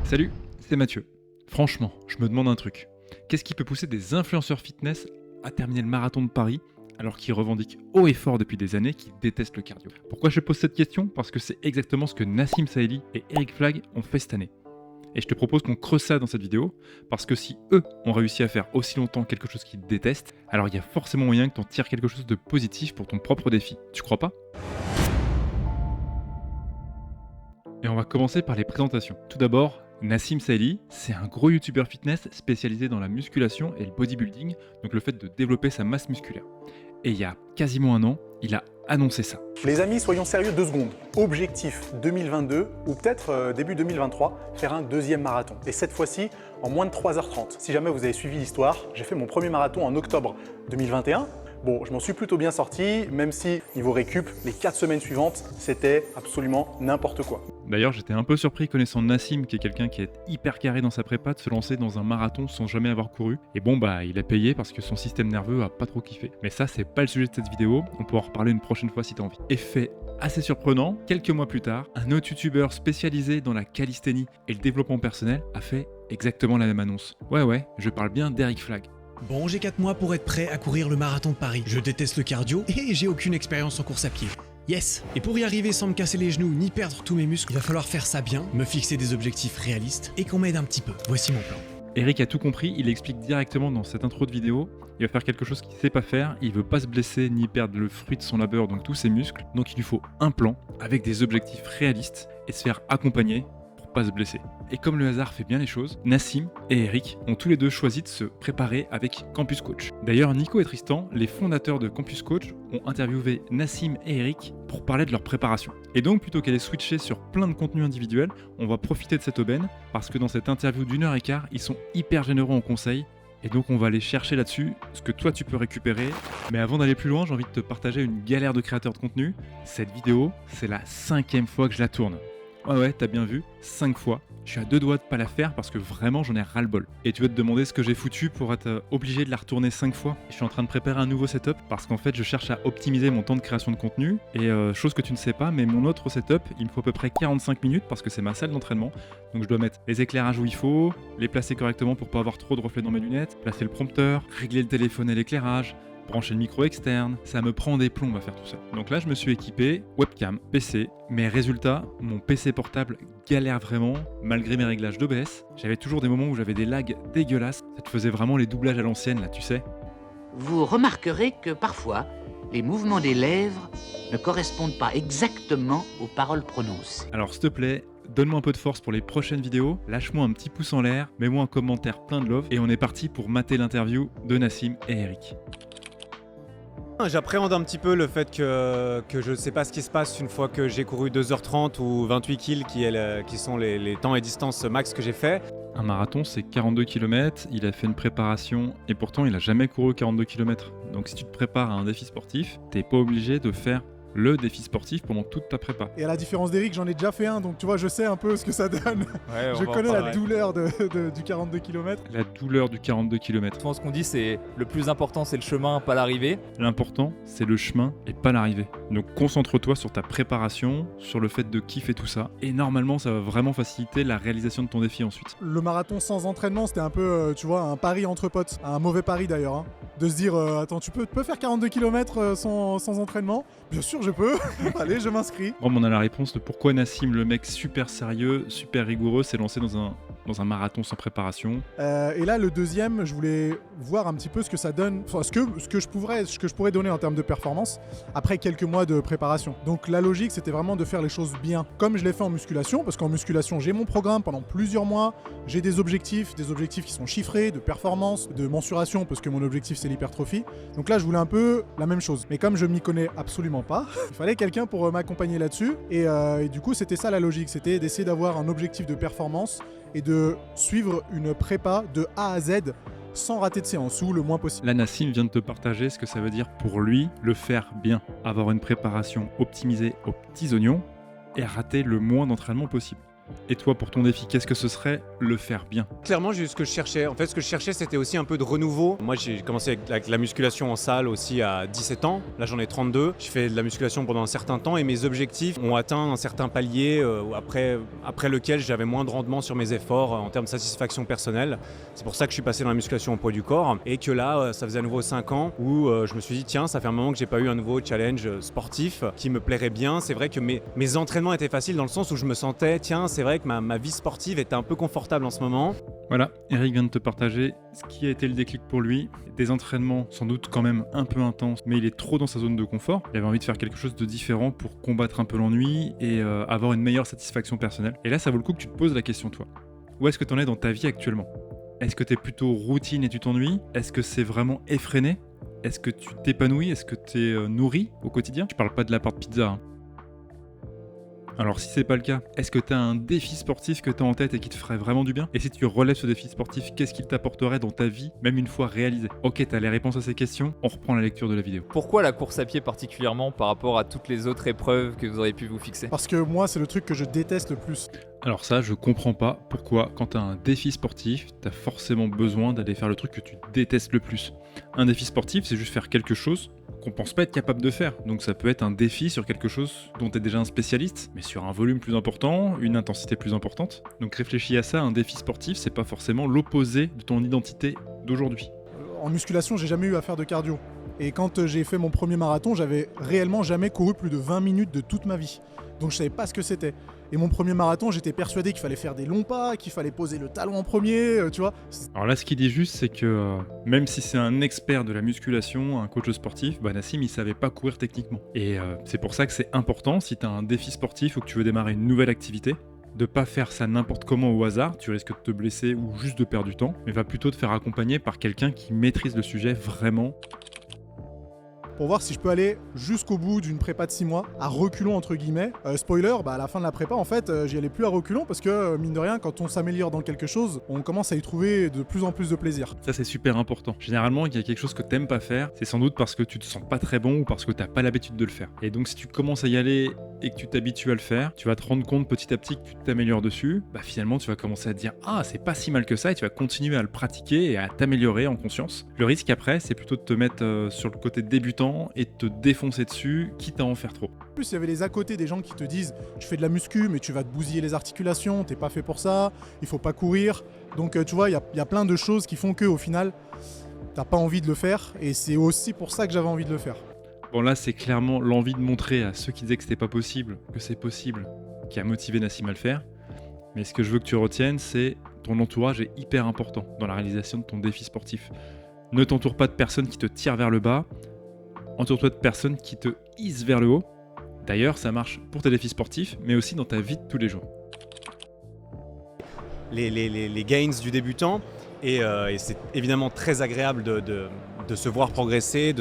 Salut, c'est Mathieu. Franchement, je me demande un truc. Qu'est-ce qui peut pousser des influenceurs fitness à terminer le marathon de Paris alors qu'ils revendiquent haut et fort depuis des années qu'ils détestent le cardio? Pourquoi je pose cette question? Parce que c'est exactement ce que Nassim Saeli et Eric Flagg ont fait cette année. Et je te propose qu'on creuse ça dans cette vidéo, parce que si eux ont réussi à faire aussi longtemps quelque chose qu'ils détestent, alors il y a forcément moyen que tu en tires quelque chose de positif pour ton propre défi. Tu crois pas? Et on va commencer par les présentations. Tout d'abord, Nassim Saeli, c'est un gros youtubeur fitness spécialisé dans la musculation et le bodybuilding, donc le fait de développer sa masse musculaire. Et il y a quasiment un an, il a annoncé ça. Les amis, soyons sérieux 2 secondes. Objectif 2022 ou peut-être début 2023, faire un deuxième marathon. Et cette fois-ci, en moins de 3h30. Si jamais vous avez suivi l'histoire, j'ai fait mon premier marathon en octobre 2021. Bon, je m'en suis plutôt bien sorti, même si niveau récup, les 4 semaines suivantes, c'était absolument n'importe quoi. D'ailleurs, j'étais un peu surpris connaissant Nassim, qui est quelqu'un qui est hyper carré dans sa prépa, de se lancer dans un marathon sans jamais avoir couru. Et bon, il a payé parce que son système nerveux a pas trop kiffé. Mais ça, c'est pas le sujet de cette vidéo, on pourra en reparler une prochaine fois si t'as envie. Et fait assez surprenant, quelques mois plus tard, un autre youtubeur spécialisé dans la calisthénie et le développement personnel a fait exactement la même annonce. Ouais, je parle bien d'Eric Flagg. Bon, j'ai 4 mois pour être prêt à courir le marathon de Paris. Je déteste le cardio et j'ai aucune expérience en course à pied. Yes! Et pour y arriver sans me casser les genoux ni perdre tous mes muscles, il va falloir faire ça bien, me fixer des objectifs réalistes et qu'on m'aide un petit peu. Voici mon plan. Eric a tout compris, il explique directement dans cette intro de vidéo. Il va faire quelque chose qu'il sait pas faire, il veut pas se blesser ni perdre le fruit de son labeur, donc tous ses muscles. Donc il lui faut un plan avec des objectifs réalistes et se faire accompagner pour pas se blesser. Et comme le hasard fait bien les choses, Nassim et Eric ont tous les deux choisi de se préparer avec Campus Coach. D'ailleurs, Nico et Tristan, les fondateurs de Campus Coach, ont interviewé Nassim et Eric pour parler de leur préparation. Et donc, plutôt qu'aller switcher sur plein de contenus individuels, on va profiter de cette aubaine parce que dans cette interview d'1h15, ils sont hyper généreux en conseils. Et donc on va aller chercher là-dessus ce que toi tu peux récupérer. Mais avant d'aller plus loin, j'ai envie de te partager une galère de créateur de contenu. Cette vidéo, c'est la 5e fois que je la tourne. Ouais, t'as bien vu, 5 fois. Je suis à 2 doigts de pas la faire parce que vraiment j'en ai ras-le-bol. Et tu vas te demander ce que j'ai foutu pour être obligé de la retourner 5 fois. Je suis en train de préparer un nouveau setup parce qu'en fait je cherche à optimiser mon temps de création de contenu. Et chose que tu ne sais pas, mais mon autre setup, il me faut à peu près 45 minutes parce que c'est ma salle d'entraînement. Donc je dois mettre les éclairages où il faut, les placer correctement pour pas avoir trop de reflets dans mes lunettes, placer le prompteur, régler le téléphone et l'éclairage, brancher le micro externe, ça me prend des plombs à faire tout ça. Donc là, je me suis équipé webcam, PC, mais résultat, mon PC portable galère vraiment, malgré mes réglages d'OBS. J'avais toujours des moments où j'avais des lags dégueulasses, ça te faisait vraiment les doublages à l'ancienne là, tu sais. Vous remarquerez que parfois, les mouvements des lèvres ne correspondent pas exactement aux paroles prononcées. Alors s'il te plaît, donne-moi un peu de force pour les prochaines vidéos, lâche-moi un petit pouce en l'air, mets-moi un commentaire plein de love, et on est parti pour mater l'interview de Nassim et Eric. J'appréhende un petit peu le fait que je ne sais pas ce qui se passe une fois que j'ai couru 2h30 ou 28 kills qui sont les temps et distances max que j'ai fait. Un marathon, c'est 42 km, il a fait une préparation et pourtant il a jamais couru 42 km. Donc si tu te prépares à un défi sportif, t'es pas obligé de faire le défi sportif pendant toute ta prépa. Et à la différence d'Eric, j'en ai déjà fait un, donc tu vois, je sais un peu ce que ça donne. Ouais, Je connais la douleur du 42 km. La douleur du 42 km. Souvent, ce qu'on dit, c'est le plus important, c'est le chemin, pas l'arrivée. L'important, c'est le chemin et pas l'arrivée. Donc concentre-toi sur ta préparation, sur le fait de kiffer tout ça. Et normalement, ça va vraiment faciliter la réalisation de ton défi ensuite. Le marathon sans entraînement, c'était un peu, tu vois, un pari entre potes. Un mauvais pari d'ailleurs. Hein. De se dire, attends, tu peux faire 42 km sans entraînement? Bien sûr, je peux. Allez, je m'inscris. Bon, on a la réponse de pourquoi Nassim, le mec super sérieux, super rigoureux, s'est lancé dans un marathon sans préparation. Et là, le deuxième, je voulais voir un petit peu ce que ça donne, enfin, ce que je pourrais donner en termes de performance après quelques mois de préparation. Donc la logique, c'était vraiment de faire les choses bien, comme je l'ai fait en musculation, parce qu'en musculation, j'ai mon programme pendant plusieurs mois, j'ai des objectifs qui sont chiffrés, de performance, de mensuration, parce que mon objectif, c'est l'hypertrophie. Donc là, je voulais un peu la même chose. Mais comme je m'y connais absolument pas, il fallait quelqu'un pour m'accompagner là-dessus. Et du coup, c'était ça la logique, c'était d'essayer d'avoir un objectif de performance et de suivre une prépa de A à Z sans rater de séance ou le moins possible. Là, Nassim vient de te partager ce que ça veut dire pour lui, le faire bien. Avoir une préparation optimisée aux petits oignons et rater le moins d'entraînement possible. Et toi, pour ton défi, qu'est-ce que ce serait? Le faire bien. Clairement, j'ai eu ce que je cherchais. En fait, ce que je cherchais, c'était aussi un peu de renouveau. Moi, j'ai commencé avec la musculation en salle aussi à 17 ans. Là, j'en ai 32. J'ai fait de la musculation pendant un certain temps et mes objectifs ont atteint un certain palier après lequel j'avais moins de rendement sur mes efforts en termes de satisfaction personnelle. C'est pour ça que je suis passé dans la musculation au poids du corps et que là, ça faisait à nouveau 5 ans où je me suis dit, tiens, ça fait un moment que j'ai pas eu un nouveau challenge sportif qui me plairait bien. C'est vrai que mes entraînements étaient faciles dans le sens où je me sentais, tiens, c'est vrai que ma vie sportive était un peu confortable en ce moment. Voilà, Eric vient de te partager ce qui a été le déclic pour lui. Des entraînements sans doute quand même un peu intenses, mais il est trop dans sa zone de confort. Il avait envie de faire quelque chose de différent pour combattre un peu l'ennui et avoir une meilleure satisfaction personnelle. Et là, ça vaut le coup que tu te poses la question, toi. Où est-ce que tu en es dans ta vie actuellement? Est-ce que tu es plutôt routine et tu t'ennuies? Est-ce que c'est vraiment effréné? Est-ce que tu t'épanouis? Est-ce que tu es nourri au quotidien? Je parle pas de la part de pizza, hein. Alors si c'est pas le cas, est-ce que tu as un défi sportif que tu as en tête et qui te ferait vraiment du bien? Et si tu relèves ce défi sportif, qu'est-ce qu'il t'apporterait dans ta vie, même une fois réalisé? Ok, tu as les réponses à ces questions, on reprend la lecture de la vidéo. Pourquoi la course à pied particulièrement par rapport à toutes les autres épreuves que vous auriez pu vous fixer? Parce que moi, c'est le truc que je déteste le plus. Alors ça, je comprends pas pourquoi, quand tu as un défi sportif, tu as forcément besoin d'aller faire le truc que tu détestes le plus. Un défi sportif, c'est juste faire quelque chose qu'on pense pas être capable de faire. Donc ça peut être un défi sur quelque chose dont tu es déjà un spécialiste, mais sur un volume plus important, une intensité plus importante. Donc réfléchis à ça, un défi sportif, c'est pas forcément l'opposé de ton identité d'aujourd'hui. En musculation, j'ai jamais eu à faire de cardio. Et quand j'ai fait mon premier marathon, j'avais réellement jamais couru plus de 20 minutes de toute ma vie. Donc je savais pas ce que c'était. Et mon premier marathon, j'étais persuadé qu'il fallait faire des longs pas, qu'il fallait poser le talon en premier, tu vois. Alors là, ce qu'il dit juste, c'est que même si c'est un expert de la musculation, un coach sportif, Nassim, il savait pas courir techniquement. Et c'est pour ça que c'est important, si tu as un défi sportif ou que tu veux démarrer une nouvelle activité, de pas faire ça n'importe comment au hasard, tu risques de te blesser ou juste de perdre du temps, mais va plutôt te faire accompagner par quelqu'un qui maîtrise le sujet vraiment. Pour voir si je peux aller jusqu'au bout d'une prépa de 6 mois, à reculons entre guillemets. Spoiler, à la fin de la prépa, en fait, j'y allais plus à reculons parce que, mine de rien, quand on s'améliore dans quelque chose, on commence à y trouver de plus en plus de plaisir. Ça, c'est super important. Généralement, il y a quelque chose que t'aimes pas faire, c'est sans doute parce que tu te sens pas très bon ou parce que t'as pas l'habitude de le faire. Et donc, si tu commences à y aller et que tu t'habitues à le faire, tu vas te rendre compte petit à petit que tu t'améliores dessus, finalement, tu vas commencer à te dire « Ah, c'est pas si mal que ça » et tu vas continuer à le pratiquer et à t'améliorer en conscience. Le risque après, c'est plutôt de te mettre sur le côté débutant et de te défoncer dessus, quitte à en faire trop. En plus, il y avait les à côté des gens qui te disent tu fais de la muscu, mais tu vas te bousiller les articulations, t'es pas fait pour ça, il faut pas courir. Donc tu vois, il y a plein de choses qui font qu'au final, t'as pas envie de le faire, et c'est aussi pour ça que j'avais envie de le faire. Bon là, c'est clairement l'envie de montrer à ceux qui disaient que c'était pas possible, que c'est possible, qui a motivé Nassim à le faire. Mais ce que je veux que tu retiennes, c'est ton entourage est hyper important dans la réalisation de ton défi sportif. Ne t'entoure pas de personnes qui te tirent vers le bas, entoure-toi de personnes qui te hissent vers le haut. D'ailleurs, ça marche pour tes défis sportifs, mais aussi dans ta vie de tous les jours. Les gains du débutant, et c'est évidemment très agréable de se voir progresser.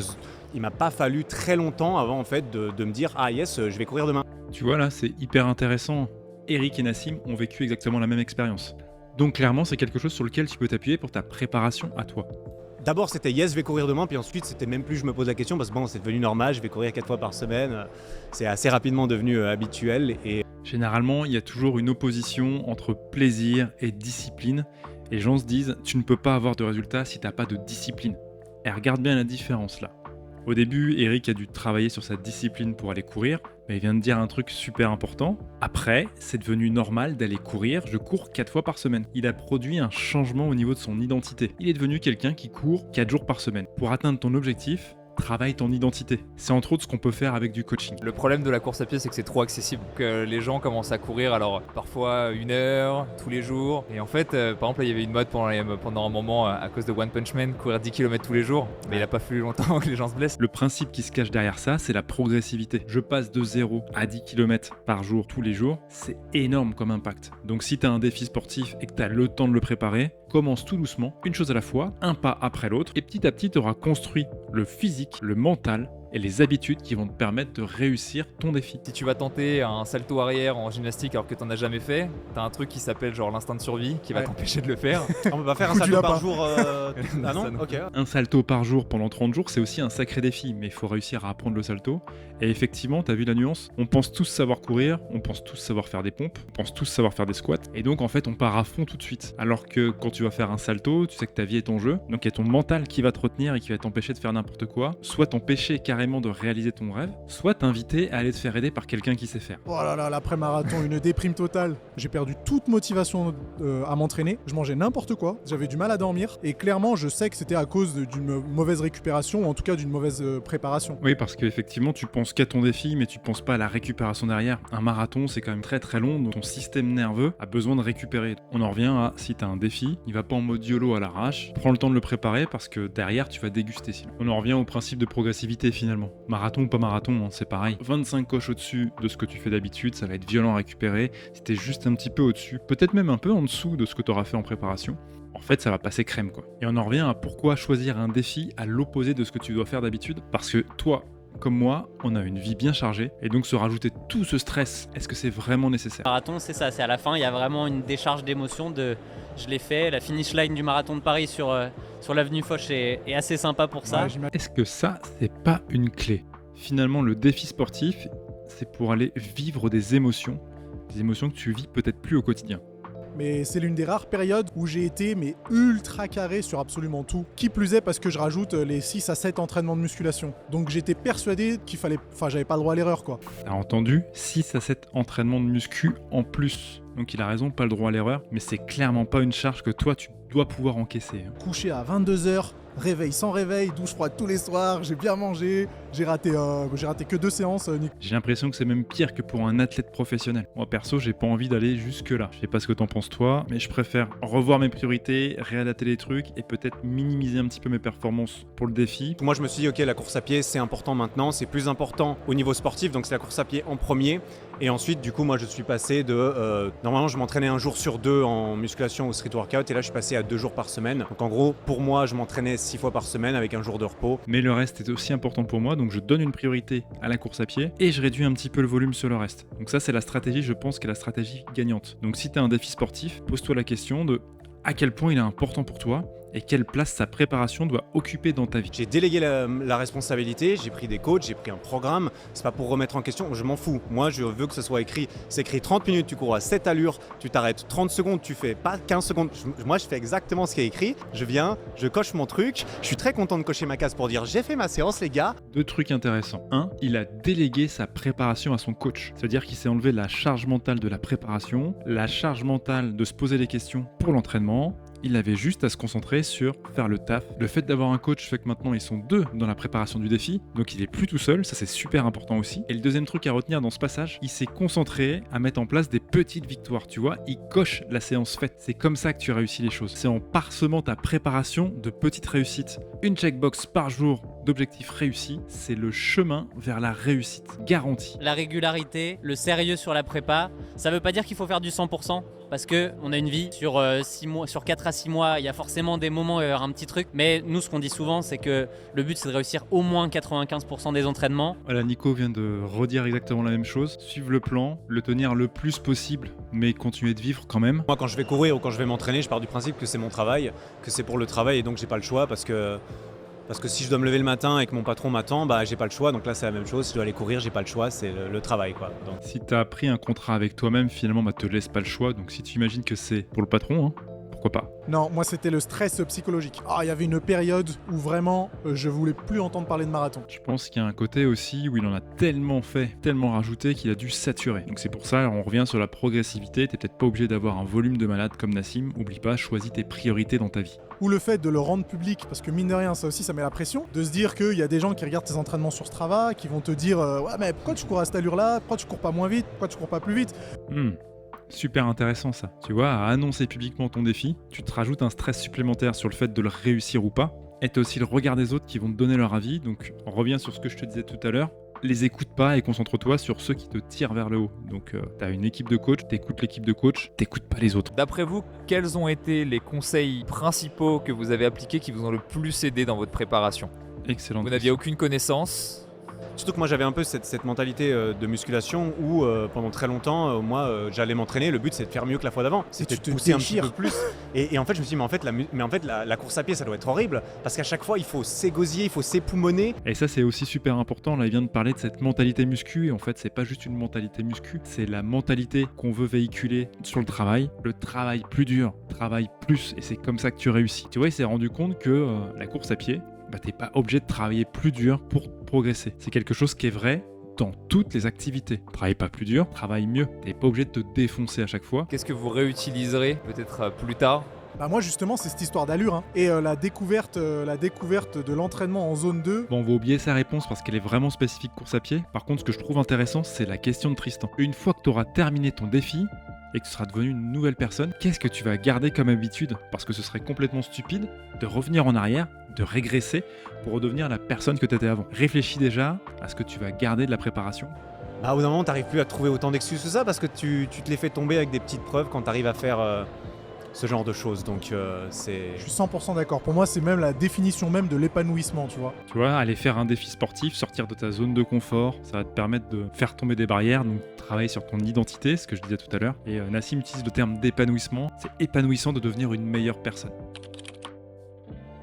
Il m'a pas fallu très longtemps avant en fait de me dire « Ah yes, je vais courir demain ». Tu vois là, c'est hyper intéressant. Eric et Nassim ont vécu exactement la même expérience. Donc clairement, c'est quelque chose sur lequel tu peux t'appuyer pour ta préparation à toi. D'abord c'était yes, je vais courir demain, puis ensuite c'était même plus je me pose la question parce que bon, c'est devenu normal, je vais courir 4 fois par semaine, c'est assez rapidement devenu habituel. Et généralement, il y a toujours une opposition entre plaisir et discipline, et les gens se disent tu ne peux pas avoir de résultats si tu n'as pas de discipline. Et regarde bien la différence là. Au début, Eric a dû travailler sur sa discipline pour aller courir, mais il vient de dire un truc super important. Après, c'est devenu normal d'aller courir, je cours 4 fois par semaine. Il a produit un changement au niveau de son identité. Il est devenu quelqu'un qui court 4 jours par semaine. Pour atteindre ton objectif, travaille ton identité. C'est entre autres ce qu'on peut faire avec du coaching. Le problème de la course à pied, c'est que c'est trop accessible. Que les gens commencent à courir, alors parfois 1 heure, tous les jours. Et en fait, par exemple, là, il y avait une mode pendant un moment, à cause de One Punch Man, courir 10 km tous les jours. Mais il a pas fallu longtemps que les gens se blessent. Le principe qui se cache derrière ça, c'est la progressivité. Je passe de 0 à 10 km par jour, tous les jours. C'est énorme comme impact. Donc si tu as un défi sportif et que tu as le temps de le préparer, commence tout doucement, une chose à la fois, un pas après l'autre. Et petit à petit, tu auras construit le physique, le mental et les habitudes qui vont te permettre de réussir ton défi. Si tu vas tenter un salto arrière en gymnastique alors que t'en as jamais fait, t'as un truc qui s'appelle genre l'instinct de survie qui va Ouais. t'empêcher de le faire. On va faire un Foutu salto lapin. par jour. Ah non, Ça, non. ok. Un salto par jour pendant 30 jours, c'est aussi un sacré défi, mais il faut réussir à apprendre le salto. Et effectivement, t'as vu la nuance? On pense tous savoir courir, on pense tous savoir faire des pompes, on pense tous savoir faire des squats, et donc en fait on part à fond tout de suite. Alors que quand tu vas faire un salto, tu sais que ta vie est en jeu, donc il y a ton mental qui va te retenir et qui va t'empêcher de faire n'importe quoi, soit t'empêcher carrément de réaliser ton rêve, soit t'inviter à aller te faire aider par quelqu'un qui sait faire. Oh là là, l'après-marathon, une déprime totale. J'ai perdu toute motivation à m'entraîner. Je mangeais n'importe quoi. J'avais du mal à dormir. Et clairement, je sais que c'était à cause d'une mauvaise récupération ou en tout cas d'une mauvaise préparation. Oui, parce qu'effectivement, tu penses qu'à ton défi, mais tu penses pas à la récupération derrière. Un marathon, c'est quand même très très long, donc ton système nerveux a besoin de récupérer. On en revient à, si t'as un défi, il va pas en mode YOLO à l'arrache. Prends le temps de le préparer parce que derrière, tu vas déguster sinon. On en revient au principe de progressivité finalement. Marathon ou pas marathon, hein, c'est pareil. 25 coches au-dessus de ce que tu fais d'habitude, ça va être violent à récupérer. Si t'es juste un petit peu au-dessus, peut-être même un peu en dessous de ce que t'auras fait en préparation, en fait, ça va passer crème quoi. Et on en revient à pourquoi choisir un défi à l'opposé de ce que tu dois faire d'habitude. Parce que toi, comme moi, on a une vie bien chargée, et donc se rajouter tout ce stress, est-ce que c'est vraiment nécessaire? Marathon, c'est ça, c'est à la fin, il y a vraiment une décharge d'émotions de je l'ai fait, la finish line du marathon de Paris sur l'avenue Foch est assez sympa pour ça. Ouais, j'imagine. Est-ce que ça, c'est pas une clé? Finalement, le défi sportif, c'est pour aller vivre des émotions que tu vis peut-être plus au quotidien. Mais c'est l'une des rares périodes où j'ai été mais ultra carré sur absolument tout. Qui plus est parce que je rajoute les 6 à 7 entraînements de musculation. Donc j'étais persuadé qu'il fallait... Enfin, j'avais pas le droit à l'erreur quoi. T'as entendu? 6 à 7 entraînements de muscu en plus. Donc il a raison, pas le droit à l'erreur, mais c'est clairement pas une charge que toi tu dois pouvoir encaisser. Couché à 22h, réveil sans réveil, douche froide tous les soirs, j'ai bien mangé, j'ai raté que 2 séances. J'ai l'impression que c'est même pire que pour un athlète professionnel. Moi perso, j'ai pas envie d'aller jusque là. Je sais pas ce que t'en penses toi, mais je préfère revoir mes priorités, réadapter les trucs et peut-être minimiser un petit peu mes performances pour le défi. Moi, je me suis dit, ok, la course à pied, c'est important maintenant, c'est plus important au niveau sportif, donc c'est la course à pied en premier. Et ensuite, du coup, moi, je suis passé de... normalement, je m'entraînais un jour sur 2 en musculation ou street workout, et là, je suis passé à 2 jours par semaine. Donc, en gros, pour moi, je m'entraînais 6 fois par semaine avec un jour de repos. Mais le reste est aussi important pour moi, donc je donne une priorité à la course à pied et je réduis un petit peu le volume sur le reste. Donc ça, c'est la stratégie, je pense, qui est la stratégie gagnante. Donc si tu as un défi sportif, pose-toi la question de à quel point il est important pour toi et quelle place sa préparation doit occuper dans ta vie. J'ai délégué la responsabilité, j'ai pris des coachs, j'ai pris un programme. C'est pas pour remettre en question, je m'en fous. Moi, je veux que ce soit écrit. C'est écrit 30 minutes, tu cours à 7 allures, tu t'arrêtes 30 secondes, tu fais pas 15 secondes. Moi, je fais exactement ce qui est écrit. Je viens, je coche mon truc. Je suis très content de cocher ma case pour dire j'ai fait ma séance, les gars. 2 trucs intéressants. 1, il a délégué sa préparation à son coach. C'est-à-dire qu'il s'est enlevé la charge mentale de la préparation, la charge mentale de se poser les questions pour l'entraînement. Il avait juste à se concentrer sur faire le taf. Le fait d'avoir un coach fait que maintenant ils sont 2 dans la préparation du défi, donc il est plus tout seul, ça c'est super important aussi. Et le deuxième truc à retenir dans ce passage, il s'est concentré à mettre en place des petites victoires, tu vois, il coche la séance faite. C'est comme ça que tu réussis les choses. C'est en parsemant ta préparation de petites réussites. Une checkbox par jour d'objectifs réussis, c'est le chemin vers la réussite, garantie. La régularité, le sérieux sur la prépa, ça veut pas dire qu'il faut faire du 100%. Parce qu'on a une vie sur 6 mois, sur 4 à 6 mois, il y a forcément des moments où il va y avoir un petit truc. Mais nous, ce qu'on dit souvent, c'est que le but, c'est de réussir au moins 95% des entraînements. Voilà, Nico vient de redire exactement la même chose. Suivre le plan, le tenir le plus possible, mais continuer de vivre quand même. Moi, quand je vais courir ou quand je vais m'entraîner, je pars du principe que c'est mon travail, que c'est pour le travail et donc j'ai pas le choix parce que si je dois me lever le matin et que mon patron m'attend, bah j'ai pas le choix. Donc là c'est la même chose, si je dois aller courir, j'ai pas le choix, c'est le travail quoi. Donc... Si t'as pris un contrat avec toi-même, finalement, bah te laisse pas le choix. Donc si tu imagines que c'est pour le patron, hein, pourquoi pas. Non, moi c'était le stress psychologique. Il y avait une période où vraiment je voulais plus entendre parler de marathon. Je pense qu'il y a un côté aussi où il en a tellement fait, tellement rajouté qu'il a dû saturer. Donc c'est pour ça, on revient sur la progressivité. T'es peut-être pas obligé d'avoir un volume de malade comme Nassim. Oublie pas, choisis tes priorités dans ta vie. Ou le fait de le rendre public, parce que mine de rien, ça aussi, ça met la pression. De se dire qu'il y a des gens qui regardent tes entraînements sur Strava, qui vont te dire ouais, mais pourquoi tu cours à cette allure-là? Pourquoi tu cours pas moins vite? Pourquoi tu cours pas plus vite? Super intéressant ça. Tu vois, à annoncer publiquement ton défi, tu te rajoutes un stress supplémentaire sur le fait de le réussir ou pas. Et t'as aussi le regard des autres qui vont te donner leur avis. Donc on revient sur ce que je te disais tout à l'heure. Les écoute pas et concentre-toi sur ceux qui te tirent vers le haut. Donc t'as une équipe de coach, t'écoutes l'équipe de coach, t'écoutes pas les autres. D'après vous, quels ont été les conseils principaux que vous avez appliqués qui vous ont le plus aidé dans votre préparation? Excellent. Vous n'aviez aucune connaissance, Surtout que moi j'avais un peu cette mentalité de musculation où pendant très longtemps, j'allais m'entraîner, le but c'est de faire mieux que la fois d'avant. C'était de pousser un petit peu plus. Et en fait je me suis dit mais en fait la course à pied ça doit être horrible parce qu'à chaque fois il faut s'égosiller, il faut s'époumoner. Et ça c'est aussi super important, là il vient de parler de cette mentalité muscu et en fait c'est pas juste une mentalité muscu, c'est la mentalité qu'on veut véhiculer sur le travail plus dur, travaille plus et c'est comme ça que tu réussis. Tu vois, il s'est rendu compte que la course à pied, t'es pas obligé de travailler plus dur pour progresser. C'est quelque chose qui est vrai dans toutes les activités. Travaille pas plus dur, travaille mieux. T'es pas obligé de te défoncer à chaque fois. Qu'est-ce que vous réutiliserez peut-être plus tard? Bah moi justement c'est cette histoire d'allure hein. Et la découverte de l'entraînement en zone 2. Bon, on va oublier sa réponse parce qu'elle est vraiment spécifique course à pied. Par contre, ce que je trouve intéressant, c'est la question de Tristan. Une fois que tu auras terminé ton défi et que tu seras devenu une nouvelle personne, qu'est-ce que tu vas garder comme habitude? Parce que ce serait complètement stupide de revenir en arrière, de régresser pour redevenir la personne que tu étais avant. Réfléchis déjà à ce que tu vas garder de la préparation. Bah, au bout d'un moment, t'arrives plus à trouver autant d'excuses que ça parce que tu te les fais tomber avec des petites preuves quand t'arrives à faire ce genre de choses. Donc c'est... Je suis 100% d'accord. Pour moi, c'est même la définition même de l'épanouissement, tu vois. Tu vois, aller faire un défi sportif, sortir de ta zone de confort, ça va te permettre de faire tomber des barrières, donc travailler sur ton identité, ce que je disais tout à l'heure. Et Nassim utilise le terme d'épanouissement. C'est épanouissant de devenir une meilleure personne.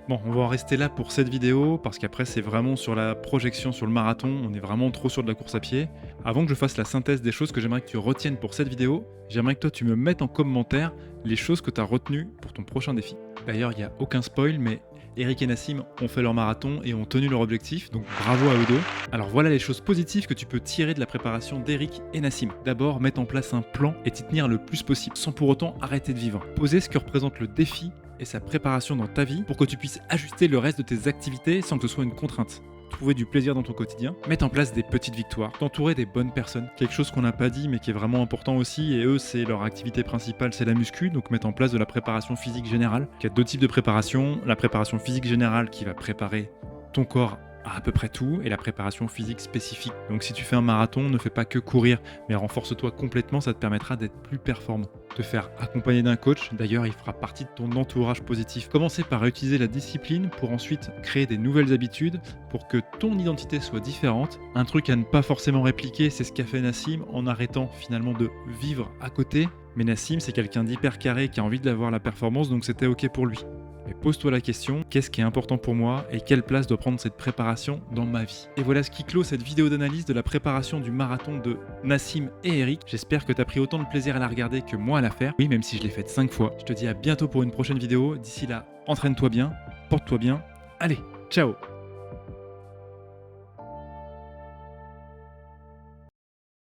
Bon, on va en rester là pour cette vidéo, parce qu'après c'est vraiment sur la projection sur le marathon, on est vraiment trop sur de la course à pied. Avant que je fasse la synthèse des choses que j'aimerais que tu retiennes pour cette vidéo, j'aimerais que toi tu me mettes en commentaire les choses que tu as retenues pour ton prochain défi. D'ailleurs, il n'y a aucun spoil, mais Eric et Nassim ont fait leur marathon et ont tenu leur objectif, donc bravo à eux deux. Alors voilà les choses positives que tu peux tirer de la préparation d'Eric et Nassim. D'abord, mettre en place un plan et t'y tenir le plus possible, sans pour autant arrêter de vivre. Poser ce que représente le défi et sa préparation dans ta vie pour que tu puisses ajuster le reste de tes activités sans que ce soit une contrainte. Trouver du plaisir dans ton quotidien, mettre en place des petites victoires, t'entourer des bonnes personnes, quelque chose qu'on n'a pas dit mais qui est vraiment important aussi, et eux c'est leur activité principale, c'est la muscu, donc mettre en place de la préparation physique générale. Il y a deux types de préparation, la préparation physique générale qui va préparer ton corps à peu près tout, et la préparation physique spécifique. Donc si tu fais un marathon, ne fais pas que courir, mais renforce-toi complètement, ça te permettra d'être plus performant. Te faire accompagner d'un coach, d'ailleurs il fera partie de ton entourage positif. Commencer par utiliser la discipline pour ensuite créer des nouvelles habitudes pour que ton identité soit différente. Un truc à ne pas forcément répliquer, c'est ce qu'a fait Nassim en arrêtant finalement de vivre à côté. Mais Nassim, c'est quelqu'un d'hyper carré qui a envie d'avoir la performance, donc c'était ok pour lui. Mais pose-toi la question, qu'est-ce qui est important pour moi et quelle place doit prendre cette préparation dans ma vie? Et voilà ce qui clôt cette vidéo d'analyse de la préparation du marathon de Nassim et Eric. J'espère que tu as pris autant de plaisir à la regarder que moi à la faire. Oui, même si je l'ai faite 5 fois. Je te dis à bientôt pour une prochaine vidéo. D'ici là, entraîne-toi bien, porte-toi bien. Allez, ciao!